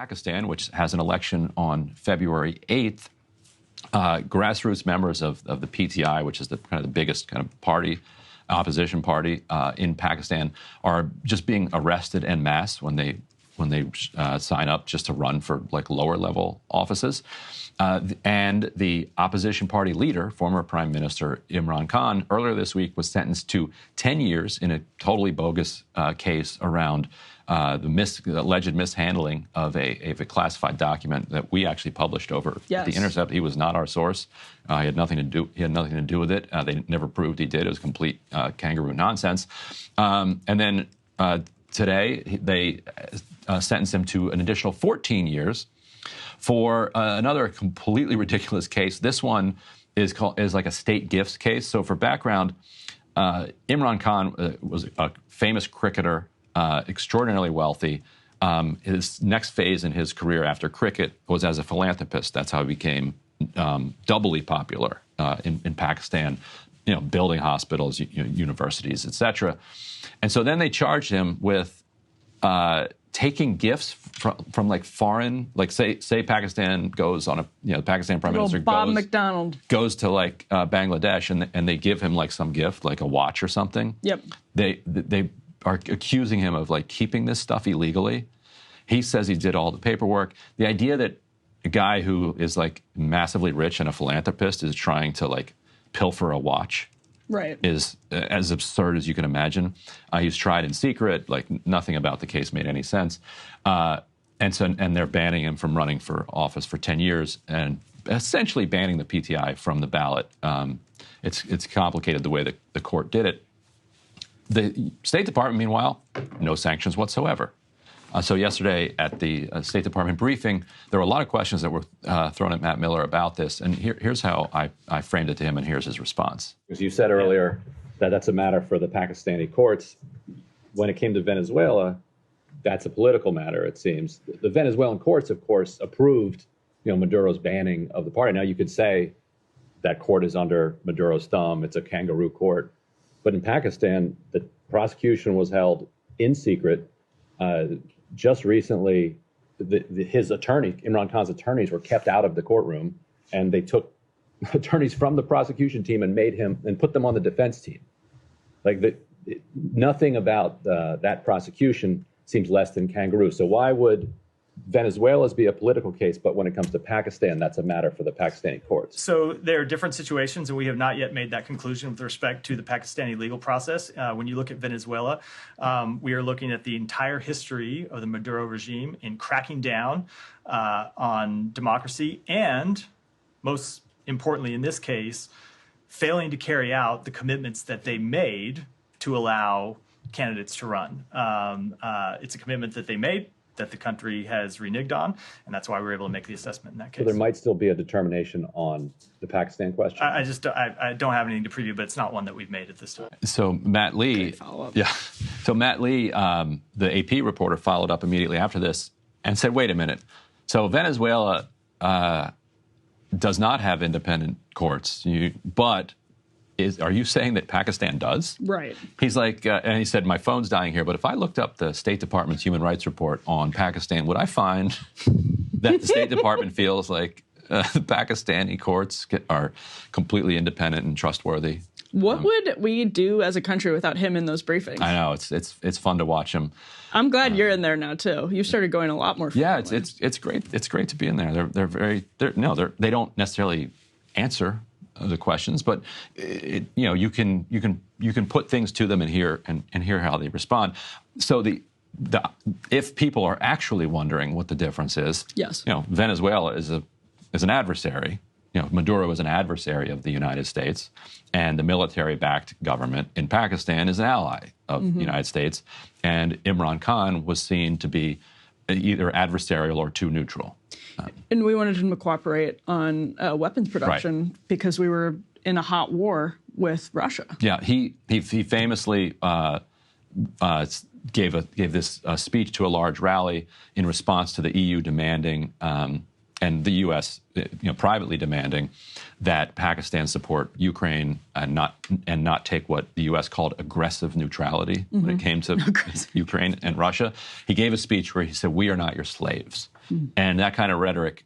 Pakistan, which has an election on February 8th, grassroots members of the PTI, which is the kind of the biggest kind of party, opposition party in Pakistan, are just being arrested en masse when they sign up just to run for like lower level offices. And the opposition party leader, former Prime Minister Imran Khan, earlier this week was sentenced to 10 years in a totally bogus case around the alleged mishandling of a classified document that we actually published over The Intercept. He was not our source. He had nothing to do with it. They never proved he did. It was complete kangaroo nonsense. And then today they sentenced him to an additional 14 years for another completely ridiculous case. This one is like a state gifts case. So for background, Imran Khan was a famous cricketer, extraordinarily wealthy. His next phase in his career after cricket was as a philanthropist. That's how he became doubly popular in Pakistan, building hospitals, universities, etc. And so then they charged him with taking gifts from like foreign, like say Pakistan goes on the Pakistan Prime Minister goes to like Bangladesh and they give him like some gift, like a watch or something. Yep. They are accusing him of like keeping this stuff illegally. He says he did all the paperwork. The idea that a guy who is like massively rich and a philanthropist is trying to like pilfer a watch is as absurd as you can imagine. He was tried in secret. Like nothing about the case made any sense. And they're banning him from running for office for 10 years and essentially banning the PTI from the ballot. It's complicated the way that the court did it. The State Department, meanwhile, no sanctions whatsoever. So yesterday at the State Department briefing, there were a lot of questions that were thrown at Matt Miller about this. And here's how I framed it to him, and here's his response. As you said earlier, that's a matter for the Pakistani courts. When it came to Venezuela, that's a political matter, it seems. The Venezuelan courts, of course, approved Maduro's banning of the party. Now, you could say that court is under Maduro's thumb. It's a kangaroo court. But in Pakistan, the prosecution was held in secret. Just recently, his attorney, Imran Khan's attorneys, were kept out of the courtroom, and they took attorneys from the prosecution team and put them on the defense team. Nothing about that prosecution seems less than kangaroo. So why would Venezuela's be a political case, but when it comes to Pakistan, that's a matter for the Pakistani courts? So there are different situations, and we have not yet made that conclusion with respect to the Pakistani legal process. When you look at Venezuela, we are looking at the entire history of the Maduro regime in cracking down on democracy and, most importantly in this case, failing to carry out the commitments that they made to allow candidates to run. It's a commitment that they made that the country has reneged on, and that's why we were able to make the assessment in that case. So there might still be a determination on the Pakistan question? I don't have anything to preview, but it's not one that we've made at this time. So Matt Lee, So Matt Lee, the AP reporter, followed up immediately after this and said, wait a minute. So Venezuela does not have independent courts, but are you saying that Pakistan does? Right. He's like, and he said, my phone's dying here, but if I looked up the State Department's human rights report on Pakistan, would I find that the State Department feels like Pakistani courts are completely independent and trustworthy? What would we do as a country without him in those briefings? I know, it's fun to watch him. I'm glad you're in there now too. You've started going a lot more frequently. Yeah, it's great. It's great to be in there. They don't necessarily answer the questions, but you can put things to them and hear how they respond. So if people are actually wondering what the difference is, yes, Venezuela is an adversary. Maduro is an adversary of the United States, and the military-backed government in Pakistan is an ally of the United States. And Imran Khan was seen to be either adversarial or too neutral. And we wanted him to cooperate on weapons production because we were in a hot war with Russia. Yeah, he famously gave this speech to a large rally in response to the EU demanding and the U.S. Privately demanding that Pakistan support Ukraine and not take what the U.S. called aggressive neutrality when it came to Ukraine and Russia. He gave a speech where he said, "We are not your slaves." And that kind of rhetoric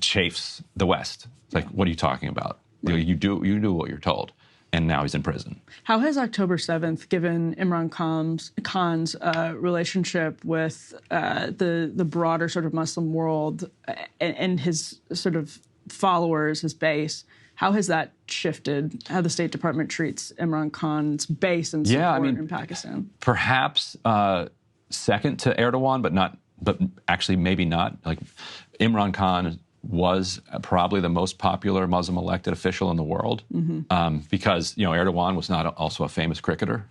chafes the West. It's like, what are you talking about? Right. You do what you're told. And now he's in prison. How has October 7th given Imran Khan's relationship with the broader sort of Muslim world and his sort of followers, his base, how has that shifted how the State Department treats Imran Khan's base and support in Pakistan? Perhaps second to Erdogan, but actually maybe not. Like Imran Khan was probably the most popular Muslim elected official in the world because Erdogan was not also a famous cricketer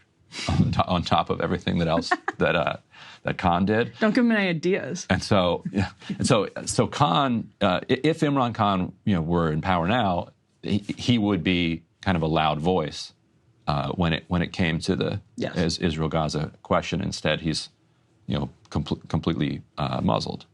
on top of everything that else that Khan did. Don't give him any ideas. And so Khan, if Imran Khan were in power now, he would be kind of a loud voice when it came to the Israel-Gaza question. Instead, he's completely muzzled.